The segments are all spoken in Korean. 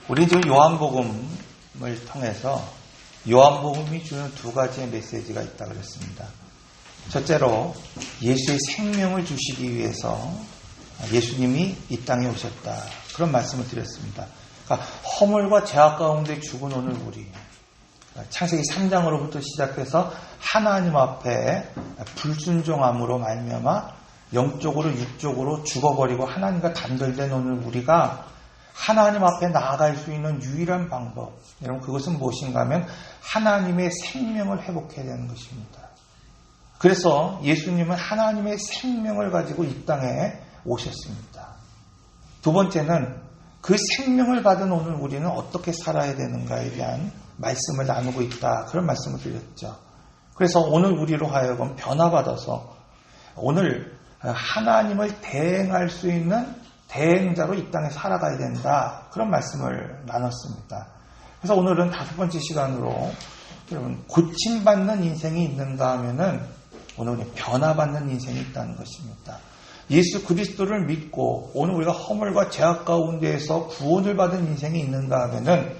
우리 지금 요한복음을 통해서 요한복음이 주는 두 가지의 메시지가 있다고 그랬습니다. 첫째로 예수의 생명을 주시기 위해서 예수님이 이 땅에 오셨다. 그런 말씀을 드렸습니다. 그러니까 허물과 죄악 가운데 죽은 오늘 우리, 창세기 3장으로부터 시작해서 하나님 앞에 불순종함으로 말미암아 영적으로 육적으로 죽어버리고 하나님과 단절된 오늘 우리가 하나님 앞에 나아갈 수 있는 유일한 방법, 여러분 그것은 무엇인가 하면 하나님의 생명을 회복해야 되는 것입니다. 그래서 예수님은 하나님의 생명을 가지고 이 땅에 오셨습니다. 두 번째는 그 생명을 받은 오늘 우리는 어떻게 살아야 되는가에 대한 말씀을 나누고 있다. 그런 말씀을 드렸죠. 그래서 오늘 우리로 하여금 변화받아서 오늘 하나님을 대행할 수 있는 대행자로 이 땅에 살아가야 된다. 그런 말씀을 나눴습니다. 그래서 오늘은 다섯 번째 시간으로 여러분 고침받는 인생이 있는가 하면은 오늘은 변화받는 인생이 있다는 것입니다. 예수 그리스도를 믿고 오늘 우리가 허물과 죄악 가운데에서 구원을 받은 인생이 있는가 하면은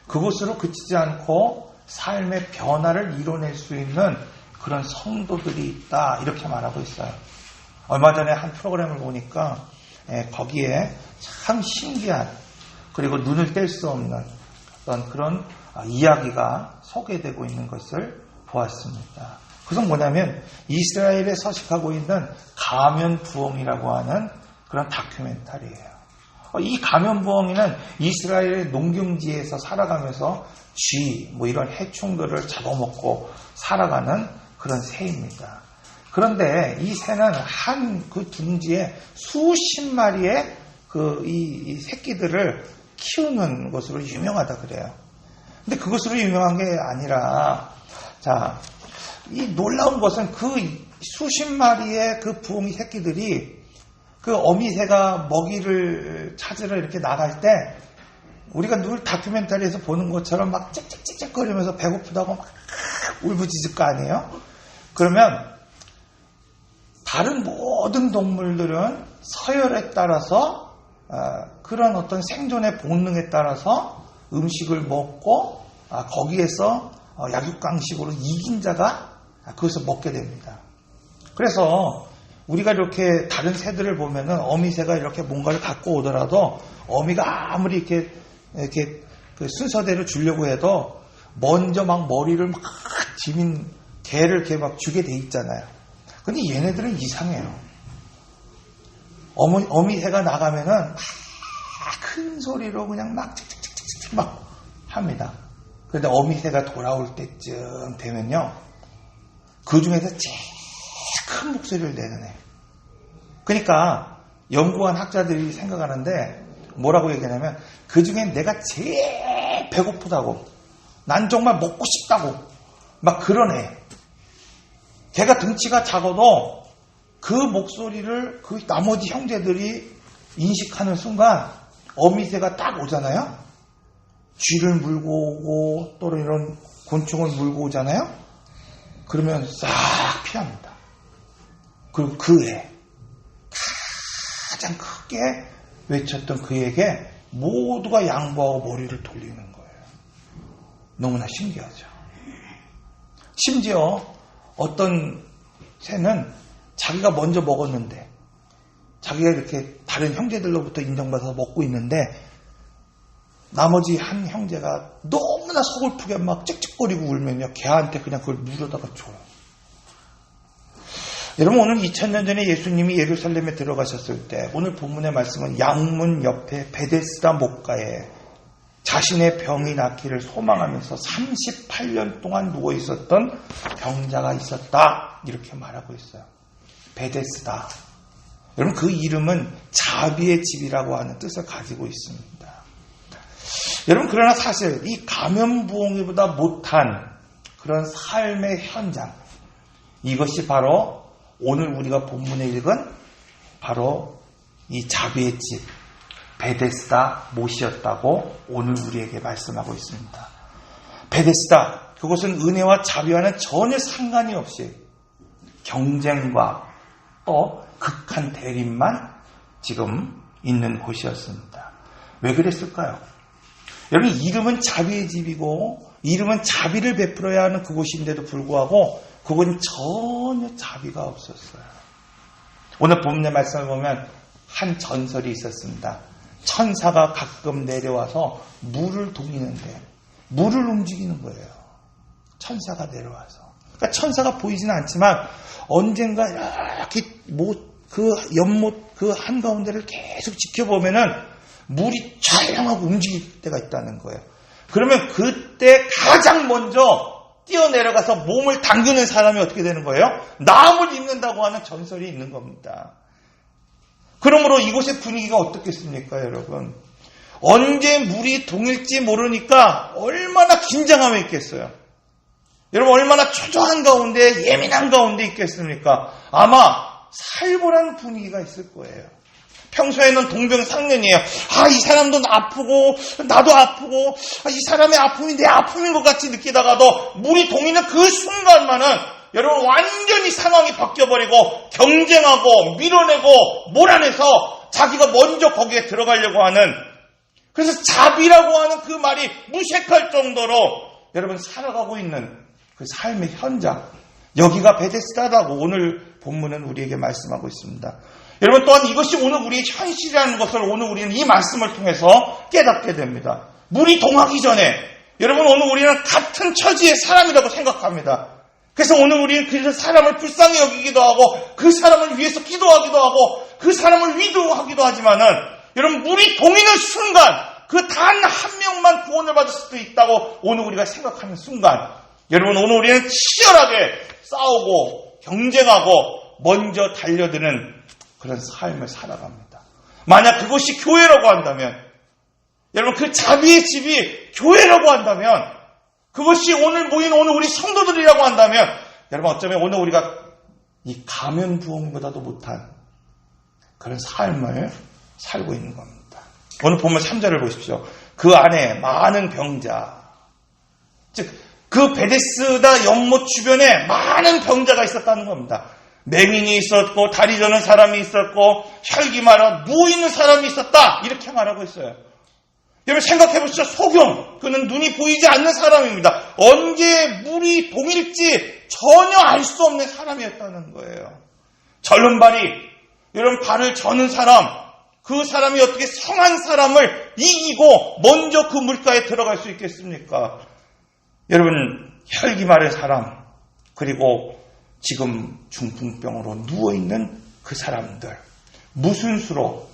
그것으로 그치지 않고 삶의 변화를 이뤄낼 수 있는 그런 성도들이 있다. 이렇게 말하고 있어요. 얼마 전에 한 프로그램을 보니까 거기에 참 신기한 그리고 눈을 뗄 수 없는 어떤 그런 이야기가 소개되고 있는 것을 보았습니다. 그것은 뭐냐면 이스라엘에 서식하고 있는 가면부엉이라고 하는 그런 다큐멘터리예요. 이 가면부엉이는 이스라엘의 농경지에서 살아가면서 쥐, 이런 해충들을 잡아먹고 살아가는 그런 새입니다. 그런데 이 새는 한 그 둥지에 수십 마리의 이 새끼들을 키우는 것으로 유명하다 그래요. 근데 그것으로 유명한 게 아니라, 이 놀라운 것은 그 수십 마리의 그 부엉이 새끼들이 그 어미새가 먹이를 찾으러 이렇게 나갈 때 우리가 늘 다큐멘터리에서 보는 것처럼 막 짹짹짹짹거리면서 배고프다고 막 울부짖을 거 아니에요? 그러면 다른 모든 동물들은 서열에 따라서 그런 어떤 생존의 본능에 따라서 음식을 먹고 거기에서 약육강식으로 이긴 자가 그것을 먹게 됩니다. 그래서 우리가 이렇게 다른 새들을 보면은 어미새가 이렇게 뭔가를 갖고 오더라도 어미가 아무리 이렇게 그 순서대로 주려고 해도 먼저 막 머리를 막 지민 개를 이렇게 막 주게 돼 있잖아요. 근데 얘네들은 이상해요. 어미새가 나가면은 막 큰 소리로 그냥 막 칙칙칙칙칙 막 합니다. 그런데 어미새가 돌아올 때쯤 되면요, 그 중에서 제일 큰 목소리를 내는 애. 그러니까 연구한 학자들이 생각하는데 뭐라고 얘기하냐면 그 중에 내가 제일 배고프다고, 난 정말 먹고 싶다고 막 그런 애. 걔가 등치가 작아도 그 목소리를 그 나머지 형제들이 인식하는 순간 어미새가 딱 오잖아요. 쥐를 물고 오고 또 이런 곤충을 물고 오잖아요. 그러면 싹 피합니다. 그리고 그 애, 가장 크게 외쳤던 그에게 모두가 양보하고 머리를 돌리는 거예요. 너무나 신기하죠. 심지어 어떤 새는 자기가 먼저 먹었는데, 자기가 이렇게 다른 형제들로부터 인정받아서 먹고 있는데 나머지 한 형제가 너무나 서글프게 막 짹짹거리고 울면요, 걔한테 그냥 그걸 물어다가 줘요. 여러분, 오늘 2000년 전에 예수님이 예루살렘에 들어가셨을 때 오늘 본문의 말씀은 양문 옆에 베데스다 목가에 자신의 병이 낫기를 소망하면서 38년 동안 누워 있었던 병자가 있었다, 이렇게 말하고 있어요. 베데스다. 여러분, 그 이름은 자비의 집이라고 하는 뜻을 가지고 있습니다. 여러분, 그러나 사실 이 가면부엉이보다 못한 그런 삶의 현장, 이것이 바로 오늘 우리가 본문에 읽은 바로 이 자비의 집 베데스다 못이었다고 오늘 우리에게 말씀하고 있습니다. 베데스다, 그것은 은혜와 자비와는 전혀 상관이 없이 경쟁과 또 극한 대립만 지금 있는 곳이었습니다. 왜 그랬을까요? 여러분, 이름은 자비의 집이고 이름은 자비를 베풀어야 하는 그곳인데도 불구하고 그건 전혀 자비가 없었어요. 오늘 본문의 말씀을 보면 한 전설이 있었습니다. 천사가 가끔 내려와서 물을 동이는데 물을 움직이는 거예요. 천사가 내려와서. 그러니까 천사가 보이지는 않지만 언젠가 이렇게 그 연못 그 한가운데를 계속 지켜보면은 물이 촬영하고 움직일 때가 있다는 거예요. 그러면 그때 가장 먼저 뛰어내려가서 몸을 담그는 사람이 어떻게 되는 거예요? 나음을 입는다고 하는 전설이 있는 겁니다. 그러므로 이곳의 분위기가 어떻겠습니까, 여러분? 언제 물이 동일지 모르니까 얼마나 긴장감이 있겠어요. 여러분, 얼마나 초조한 가운데, 예민한 가운데 있겠습니까? 아마 살벌한 분위기가 있을 거예요. 평소에는 동병상련이에요. 이 사람도 아프고 나도 아프고 이 사람의 아픔이 내 아픔인 것 같이 느끼다가도 물이 동이는 그 순간만은 여러분 완전히 상황이 바뀌어버리고 경쟁하고 밀어내고 몰아내서 자기가 먼저 거기에 들어가려고 하는, 그래서 자비라고 하는 그 말이 무색할 정도로 여러분 살아가고 있는 그 삶의 현장, 여기가 베데스다라고 오늘 본문은 우리에게 말씀하고 있습니다. 여러분, 또한 이것이 오늘 우리의 현실이라는 것을 오늘 우리는 이 말씀을 통해서 깨닫게 됩니다. 물이 동하기 전에 여러분, 오늘 우리는 같은 처지의 사람이라고 생각합니다. 그래서 오늘 우리는 그 사람을 불쌍히 여기기도 하고 그 사람을 위해서 기도하기도 하고 그 사람을 위로하기도 하지만은 여러분, 물이 동이는 순간 그 단 한 명만 구원을 받을 수도 있다고 오늘 우리가 생각하는 순간, 여러분, 오늘 우리는 치열하게 싸우고 경쟁하고 먼저 달려드는 그런 삶을 살아갑니다. 만약 그것이 교회라고 한다면, 여러분, 그 자비의 집이 교회라고 한다면, 그것이 오늘 모인 오늘 우리 성도들이라고 한다면, 여러분, 어쩌면 오늘 우리가 이 가면 부흥보다도 못한 그런 삶을 살고 있는 겁니다. 오늘 보면 3절을 보십시오. 그 안에 많은 병자, 즉 그 베데스다 연못 주변에 많은 병자가 있었다는 겁니다. 맹인이 있었고 다리 저는 사람이 있었고 혈기 많아 누워 있는 사람이 있었다, 이렇게 말하고 있어요. 여러분, 생각해 보시죠. 소경, 그는 눈이 보이지 않는 사람입니다. 언제 물이 동일지 전혀 알 수 없는 사람이었다는 거예요. 절름발이, 여러분, 발을 저는 사람, 그 사람이 어떻게 성한 사람을 이기고 먼저 그 물가에 들어갈 수 있겠습니까? 여러분, 혈기 마른 사람, 그리고 지금 중풍병으로 누워있는 그 사람들, 무슨 수로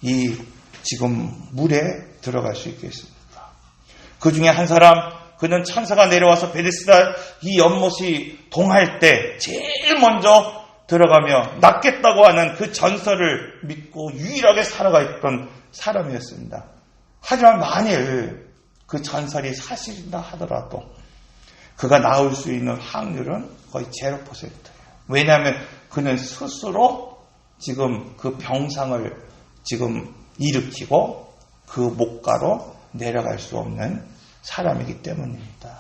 이 지금 물에 들어갈 수 있겠습니까? 그 중에 한 사람, 그는 천사가 내려와서 베데스다 이 연못이 동할 때 제일 먼저 들어가며 낫겠다고 하는 그 전설을 믿고 유일하게 살아가 있던 사람이었습니다. 하지만 만일 그 전설이 사실이다 하더라도 그가 나올 수 있는 확률은 거의 0%예요. 왜냐하면 그는 스스로 지금 그 병상을 지금 일으키고 그 목가로 내려갈 수 없는 사람이기 때문입니다.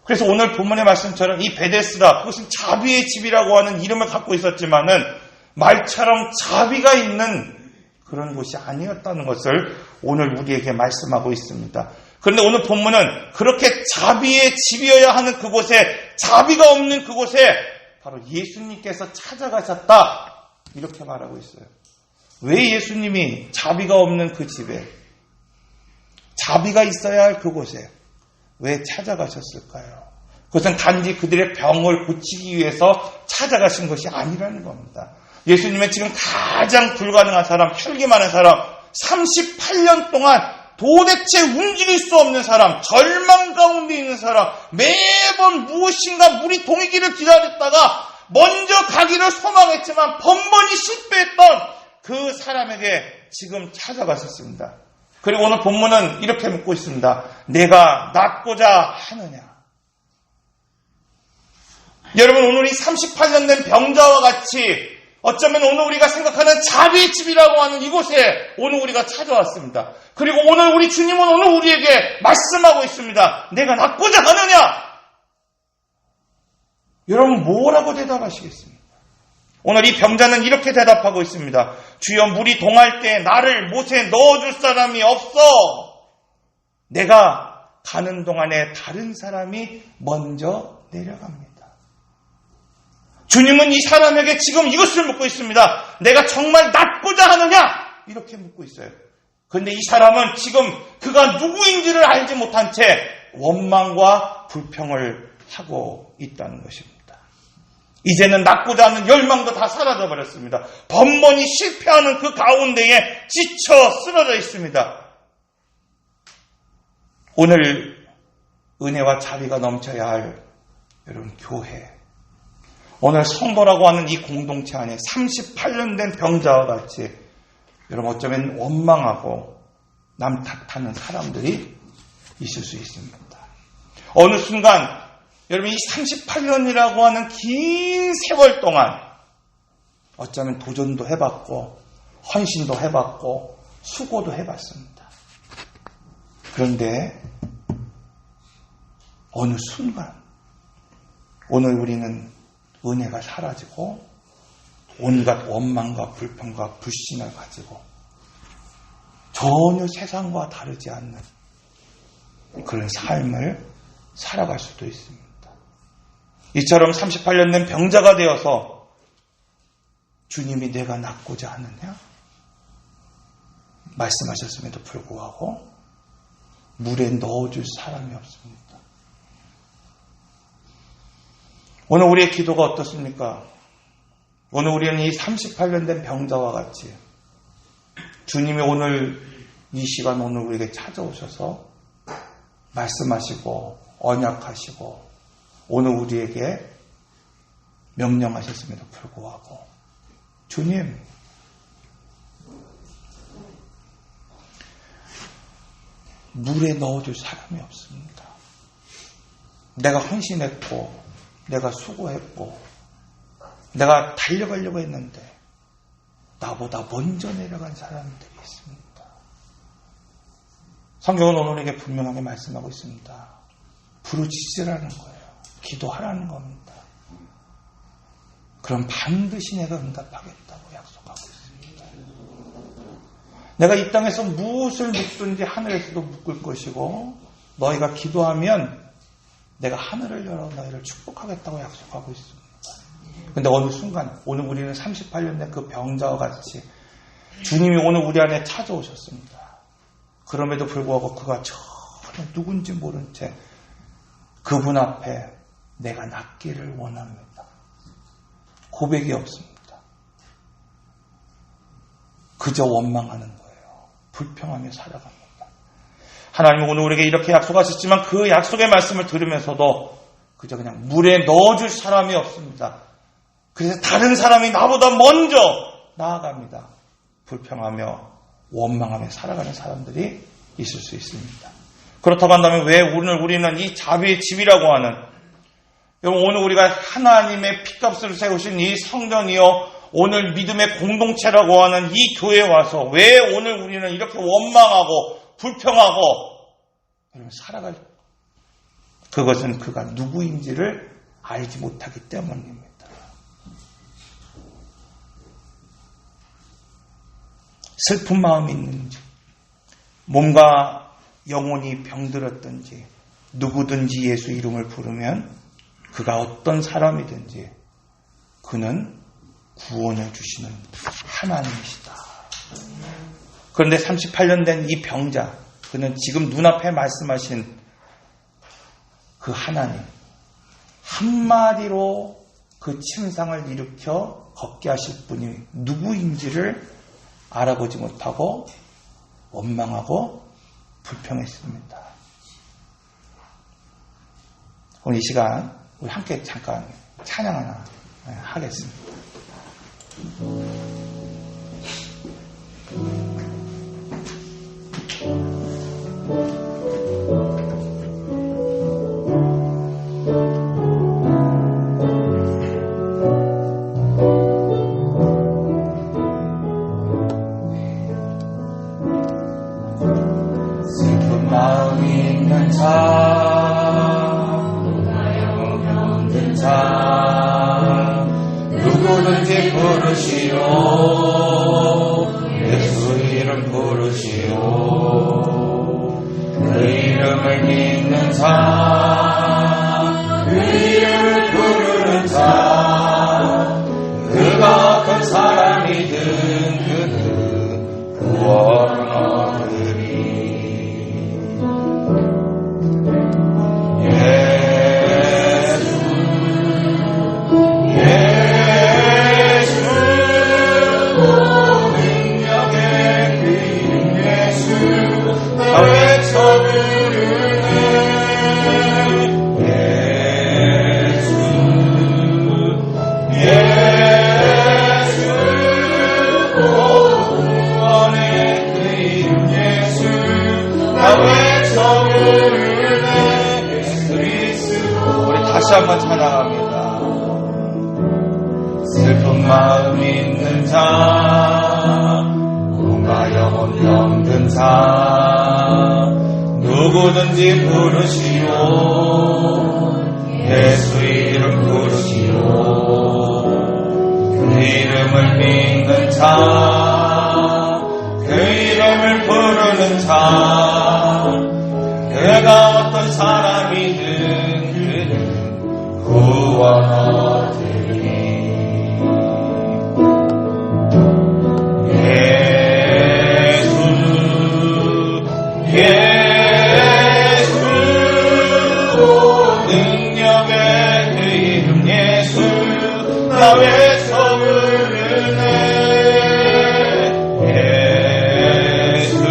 그래서 오늘 본문의 말씀처럼 이 베데스다, 그것은 자비의 집이라고 하는 이름을 갖고 있었지만은 말처럼 자비가 있는 그런 곳이 아니었다는 것을 오늘 우리에게 말씀하고 있습니다. 그런데 오늘 본문은 그렇게 자비의 집이어야 하는 그곳에, 자비가 없는 그곳에 바로 예수님께서 찾아가셨다, 이렇게 말하고 있어요. 왜 예수님이 자비가 없는 그 집에, 자비가 있어야 할 그곳에 왜 찾아가셨을까요? 그것은 단지 그들의 병을 고치기 위해서 찾아가신 것이 아니라는 겁니다. 예수님은 지금 가장 불가능한 사람, 혈기 많은 사람, 38년 동안 도대체 움직일 수 없는 사람, 절망 가운데 있는 사람, 매번 무엇인가 물이 동이기를 기다렸다가 먼저 가기를 소망했지만 번번이 실패했던 그 사람에게 지금 찾아가셨습니다. 그리고 오늘 본문은 이렇게 묻고 있습니다. 내가 낫고자 하느냐? 여러분, 오늘 이 38년 된 병자와 같이 어쩌면 오늘 우리가 생각하는 자비의 집이라고 하는 이곳에 오늘 우리가 찾아왔습니다. 그리고 오늘 우리 주님은 오늘 우리에게 말씀하고 있습니다. 내가 낫고자 하느냐? 여러분, 뭐라고 대답하시겠습니까? 오늘 이 병자는 이렇게 대답하고 있습니다. 주여, 물이 동할 때 나를 못에 넣어줄 사람이 없어. 내가 가는 동안에 다른 사람이 먼저 내려갑니다. 주님은 이 사람에게 지금 이것을 묻고 있습니다. 내가 정말 낫고자 하느냐? 이렇게 묻고 있어요. 그런데 이 사람은 지금 그가 누구인지를 알지 못한 채 원망과 불평을 하고 있다는 것입니다. 이제는 낫고자 하는 열망도 다 사라져 버렸습니다. 번번이 실패하는 그 가운데에 지쳐 쓰러져 있습니다. 오늘 은혜와 자비가 넘쳐야 할 여러분 교회, 오늘 성도라고 하는 이 공동체 안에 38년 된 병자와 같이 여러분 어쩌면 원망하고 남 탓하는 사람들이 있을 수 있습니다. 어느 순간 여러분 이 38년이라고 하는 긴 세월 동안 어쩌면 도전도 해봤고 헌신도 해봤고 수고도 해봤습니다. 그런데 어느 순간 오늘 우리는 은혜가 사라지고 온갖 원망과 불평과 불신을 가지고 전혀 세상과 다르지 않는 그런 삶을 살아갈 수도 있습니다. 이처럼 38년 된 병자가 되어서 주님이 내가 낫고자 하느냐? 말씀하셨음에도 불구하고 물에 넣어줄 사람이 없습니다. 오늘 우리의 기도가 어떻습니까? 오늘 우리는 이 38년 된 병자와 같이 주님이 오늘 이 시간 오늘 우리에게 찾아오셔서 말씀하시고 언약하시고 오늘 우리에게 명령하셨음에도 불구하고 주님, 물에 넣어줄 사람이 없습니다. 내가 헌신했고 내가 수고했고 내가 달려가려고 했는데 나보다 먼저 내려간 사람들이 있습니다. 성경은 오늘에게 분명하게 말씀하고 있습니다. 부르짖으라는 거예요. 기도하라는 겁니다. 그럼 반드시 내가 응답하겠다고 약속하고 있습니다. 내가 이 땅에서 무엇을 묻든지 하늘에서도 묻을 것이고 너희가 기도하면 내가 하늘을 열어 너희를 축복하겠다고 약속하고 있습니다. 그런데 어느 순간 오늘 우리는 38년 된 그 병자와 같이 주님이 오늘 우리 안에 찾아오셨습니다. 그럼에도 불구하고 그가 전혀 누군지 모른 채 그분 앞에 내가 낫기를 원합니다. 고백이 없습니다. 그저 원망하는 거예요. 불평하며 살아갑니다. 하나님은 오늘 우리에게 이렇게 약속하셨지만 그 약속의 말씀을 들으면서도 그저 그냥 물에 넣어줄 사람이 없습니다. 그래서 다른 사람이 나보다 먼저 나아갑니다. 불평하며 원망하며 살아가는 사람들이 있을 수 있습니다. 그렇다고 한다면 왜 오늘 우리는 이 자비의 집이라고 하는, 여러분 오늘 우리가 하나님의 피값을 세우신 이 성전이요 오늘 믿음의 공동체라고 하는 이 교회에 와서 왜 오늘 우리는 이렇게 원망하고 불평하고 여러분 살아갈, 그것은 그가 누구인지를 알지 못하기 때문입니다. 슬픈 마음이 있는지 몸과 영혼이 병들었든지 누구든지 예수 이름을 부르면 그가 어떤 사람이든지 그는 구원을 주시는 하나님이시다. 그런데 38년 된 이 병자, 그는 지금 눈앞에 말씀하신 그 하나님 한마디로 그 침상을 일으켜 걷게 하실 분이 누구인지를 알아보지 못하고 원망하고 불평했습니다. 오늘 이 시간 우리 함께 잠깐 찬양 하나 하겠습니다. 슬픈 마음 있는 자, 병든 자, 누구든지 누구든지 부르시오. 예수 이름 부르시오. 그 이름을 믿는 자, 그 이름을 부르는 자, 그가 어떤 사람이든 그는 구원하리니. 다시 한번 찬양합니다. 슬픈 마음 있는 자, 몸과 영혼 병든 자, 누구든지 부르시오. 예수 이름 부르시오. 그 이름을 믿는 자, 그 이름을 부르는 자, 그가 어떤 사람이든 구원하리니. 예수 예수 능력의 그 이름 예수 나 외쳐 부르네. 예수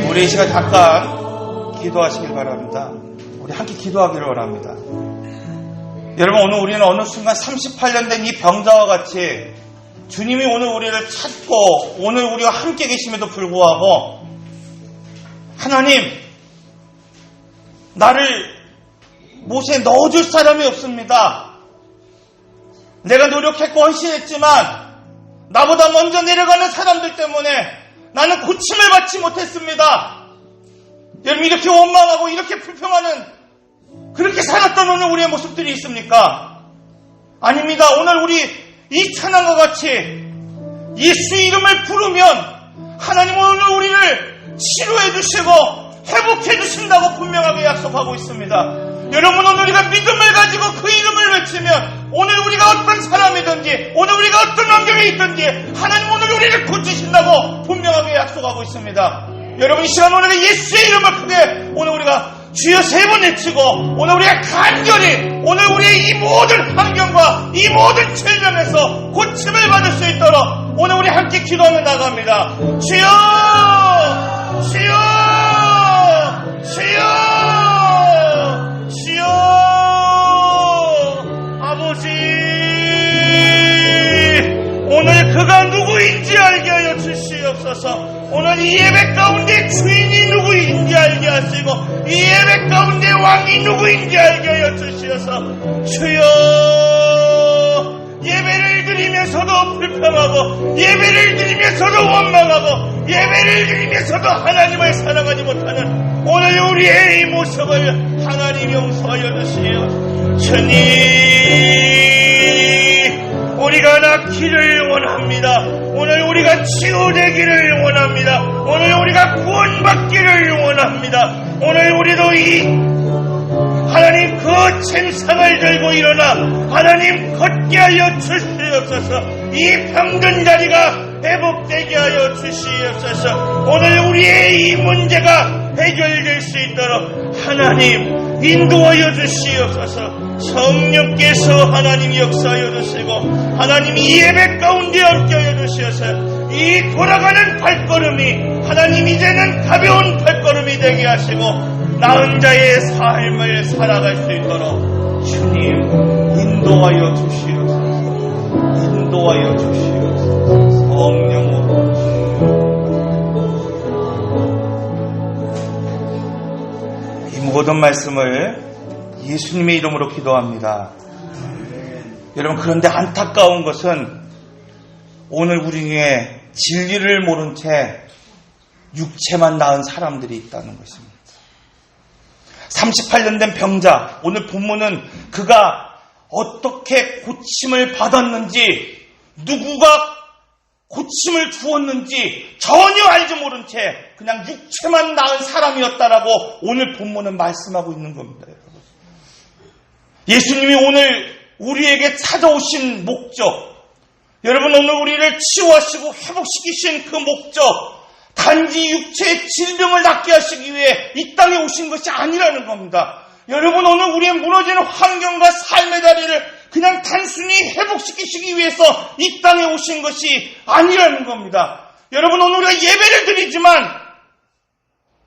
우리 이 시간 잠깐 기도하시길 바랍니다. 우리 함께 기도하기를 원합니다. 여러분, 오늘 우리는 어느 순간 38년 된 이 병자와 같이 주님이 오늘 우리를 찾고 오늘 우리와 함께 계심에도 불구하고 하나님, 나를 못에 넣어줄 사람이 없습니다. 내가 노력했고 헌신했지만 나보다 먼저 내려가는 사람들 때문에 나는 고침을 받지 못했습니다. 여러분, 이렇게 원망하고 이렇게 불평하는, 그렇게 살았던 오늘 우리의 모습들이 있습니까? 아닙니다. 오늘 우리 이 찬양과 같이 예수 이름을 부르면 하나님은 오늘 우리를 치료해 주시고 회복해 주신다고 분명하게 약속하고 있습니다. 여러분, 오늘 우리가 믿음을 가지고 그 이름을 외치면 오늘 우리가 어떤 사람이든지 오늘 우리가 어떤 환경에 있든지 하나님 오늘 우리를 고치신다고 분명하게 약속하고 있습니다. 여러분, 이 시간 오늘 예수의 이름을 크게 오늘 우리가 주여 3번 외치고 오늘 우리가 간절히 오늘 우리의 이 모든 환경과 이 모든 질병에서 고침을 받을 수 있도록 오늘 우리 함께 기도하며 나갑니다. 주여 주여 주여 주여 아버지, 오늘 그가 누구인지 알게 하여 주시옵소서. 오늘 이 예배 가운데 주인이 누구인지 알게 하시고 이 예배 가운데 왕이 누구인지 알게 하여 주시어서 주여, 예배를 드리면서도 불평하고 예배를 드리면서도 원망하고 예배를 드리면서도 하나님을 사랑하지 못하는 오늘 우리의 이 모습을 하나님 용서하여 주시오. 주님, 우리가 낫기를 원합니다. 오늘 우리가 치유되기를 원합니다. 오늘 우리가 구원받기를 원합니다. 오늘 우리도 이 하나님 그 챔상을 들고 일어나 하나님 걷게 하여 주시옵소서. 이 병든 자리가 회복되게 하여 주시옵소서. 오늘 우리의 이 문제가 해결될 수 있도록 하나님 인도하여 주시옵소서. 성령께서 하나님 역사하여 주시고 하나님 이 예배 가운데 함께하여 주셔서 이 돌아가는 발걸음이 하나님 이제는 가벼운 발걸음이 되게 하시고 나은 자의 삶을 살아갈 수 있도록 주님 인도하여 주시옵소서. 인도하여 주시옵소서. 성령으로 이 모든 말씀을 예수님의 이름으로 기도합니다. 여러분, 그런데 안타까운 것은 오늘 우리 중에 진리를 모른 채 육체만 낳은 사람들이 있다는 것입니다. 38년 된 병자, 오늘 본문은 그가 어떻게 고침을 받았는지, 누구가 고침을 주었는지 전혀 알지 모른 채 그냥 육체만 낳은 사람이었다라고 오늘 본문은 말씀하고 있는 겁니다. 여러분. 예수님이 오늘 우리에게 찾아오신 목적, 여러분 오늘 우리를 치유하시고 회복시키신 그 목적, 단지 육체의 질병을 낫게 하시기 위해 이 땅에 오신 것이 아니라는 겁니다. 여러분 오늘 우리의 무너지는 환경과 삶의 자리를 그냥 단순히 회복시키시기 위해서 이 땅에 오신 것이 아니라는 겁니다. 여러분 오늘 우리가 예배를 드리지만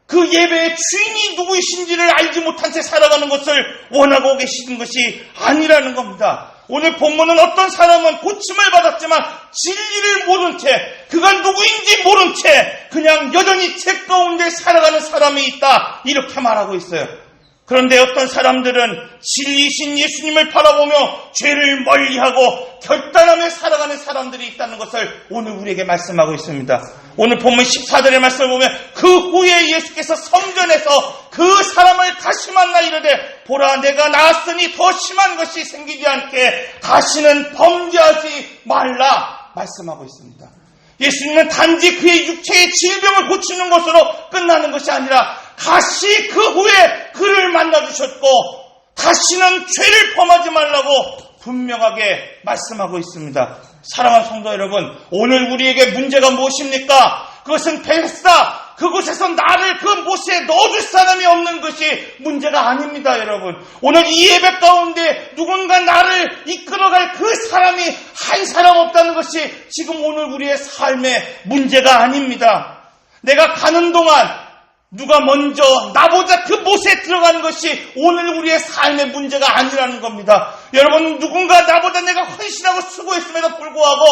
그 예배의 주인이 누구이신지를 알지 못한 채 살아가는 것을 원하고 계시는 것이 아니라는 겁니다. 오늘 본문은 어떤 사람은 고침을 받았지만 진리를 모른 채, 그가 누구인지 모른 채 그냥 여전히 죄 가운데 살아가는 사람이 있다, 이렇게 말하고 있어요. 그런데 어떤 사람들은 진리이신 예수님을 바라보며 죄를 멀리하고 결단하며 살아가는 사람들이 있다는 것을 오늘 우리에게 말씀하고 있습니다. 오늘 본문 14절의 말씀을 보면 그 후에 예수께서 성전에서 그 사람을 다시 만나 이르되 보라 내가 나았으니 더 심한 것이 생기지 않게 다시는 범죄하지 말라 말씀하고 있습니다. 예수님은 단지 그의 육체의 질병을 고치는 것으로 끝나는 것이 아니라 다시 그 후에 그를 만나주셨고 다시는 죄를 범하지 말라고 분명하게 말씀하고 있습니다. 사랑하는 성도 여러분, 오늘 우리에게 문제가 무엇입니까? 그것은 벨사, 그곳에서 나를 그 못에 넣어줄 사람이 없는 것이 문제가 아닙니다. 여러분, 오늘 이 예배 가운데 누군가 나를 이끌어갈 그 사람이 한 사람 없다는 것이 지금 오늘 우리의 삶의 문제가 아닙니다. 내가 가는 동안 누가 먼저 나보다 그 못에 들어가는 것이 오늘 우리의 삶의 문제가 아니라는 겁니다. 여러분, 누군가 나보다 내가 헌신하고 수고했음에도 불구하고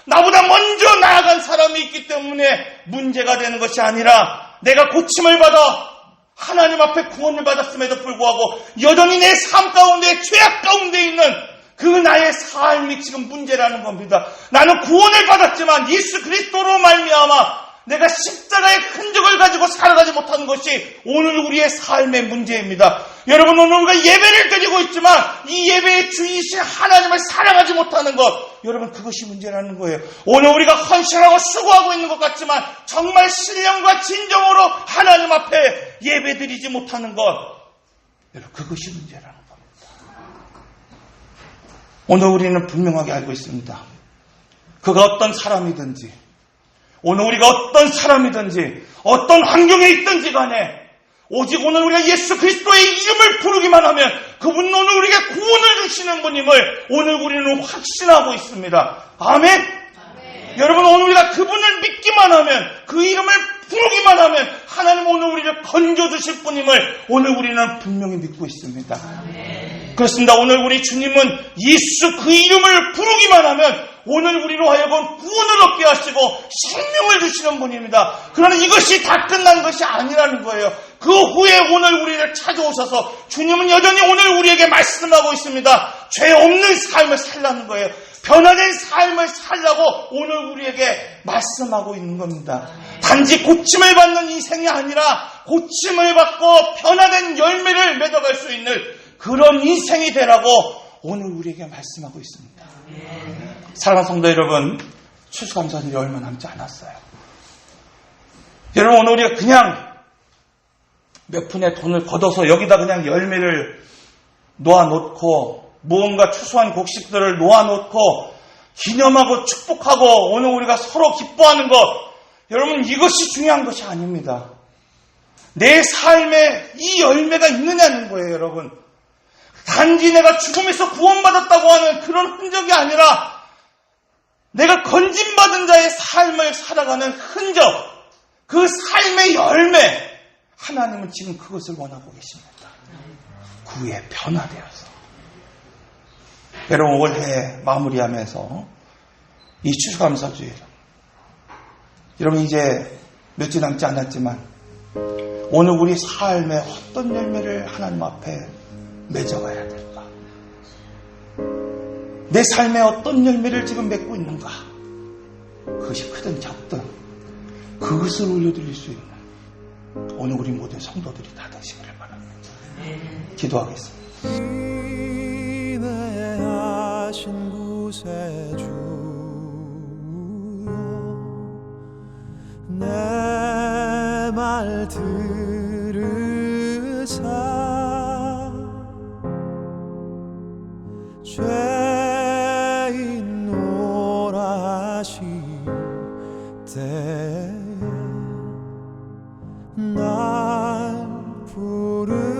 나보다 먼저 나아간 사람이 있기 때문에 문제가 되는 것이 아니라 내가 고침을 받아 하나님 앞에 구원을 받았음에도 불구하고 여전히 내 삶 가운데 죄악 가운데 있는 그 나의 삶이 지금 문제라는 겁니다. 나는 구원을 받았지만 예수 그리스도로 말미암아 내가 십자가의 흔적을 가지고 살아가지 못하는 것이 오늘 우리의 삶의 문제입니다. 여러분, 오늘 우리가 예배를 드리고 있지만 이 예배의 주이신 하나님을 사랑하지 못하는 것, 여러분 그것이 문제라는 거예요. 오늘 우리가 헌신하고 수고하고 있는 것 같지만 정말 신령과 진정으로 하나님 앞에 예배 드리지 못하는 것, 여러분 그것이 문제라는 겁니다. 오늘 우리는 분명하게 알고 있습니다. 그가 어떤 사람이든지, 오늘 우리가 어떤 사람이든지 어떤 환경에 있든지 간에 오직 오늘 우리가 예수 그리스도의 이름을 부르기만 하면 그분은 오늘 우리에게 구원을 주시는 분임을 오늘 우리는 확신하고 있습니다. 아멘? 아멘. 여러분, 오늘 우리가 그분을 믿기만 하면, 그 이름을 부르기만 하면 하나님 오늘 우리를 건져주실 분임을 오늘 우리는 분명히 믿고 있습니다. 아멘. 그렇습니다. 오늘 우리 주님은 예수 그 이름을 부르기만 하면 오늘 우리로 하여금 구원을 얻게 하시고 생명을 주시는 분입니다. 그러나 이것이 다 끝난 것이 아니라는 거예요. 그 후에 오늘 우리를 찾아오셔서 주님은 여전히 오늘 우리에게 말씀하고 있습니다. 죄 없는 삶을 살라는 거예요. 변화된 삶을 살라고 오늘 우리에게 말씀하고 있는 겁니다. 단지 고침을 받는 인생이 아니라 고침을 받고 변화된 열매를 맺어갈 수 있는 그런 인생이 되라고 오늘 우리에게 말씀하고 있습니다. 사랑하는 성도 여러분, 추수감사절이 얼마 남지 않았어요. 여러분, 오늘 우리가 그냥 몇 푼의 돈을 걷어서 여기다 그냥 열매를 놓아놓고 무언가 추수한 곡식들을 놓아놓고 기념하고 축복하고 오늘 우리가 서로 기뻐하는 것, 여러분 이것이 중요한 것이 아닙니다. 내 삶에 이 열매가 있느냐는 거예요, 여러분. 단지 내가 죽음에서 구원받았다고 하는 그런 흔적이 아니라 내가 건진받은 자의 삶을 살아가는 흔적, 그 삶의 열매, 하나님은 지금 그것을 원하고 계십니다. 구에 변화되어서. 여러분, 올해 마무리하면서 이 추수감사주일, 여러분 이제 며칠 남지 않았지만 오늘 우리 삶에 어떤 열매를 하나님 앞에 맺어가야 될까? 내 삶에 어떤 열매를 지금 맺고 있는가? 그것이 크든 작든 그것을 올려드릴 수 있는 오늘 우리 모든 성도들이 다 되시기를 바랍니다. 기도하겠습니다. 인내하신 구세주여 내 말 들으사 죄인 오라 하실 때에 날 부르소서.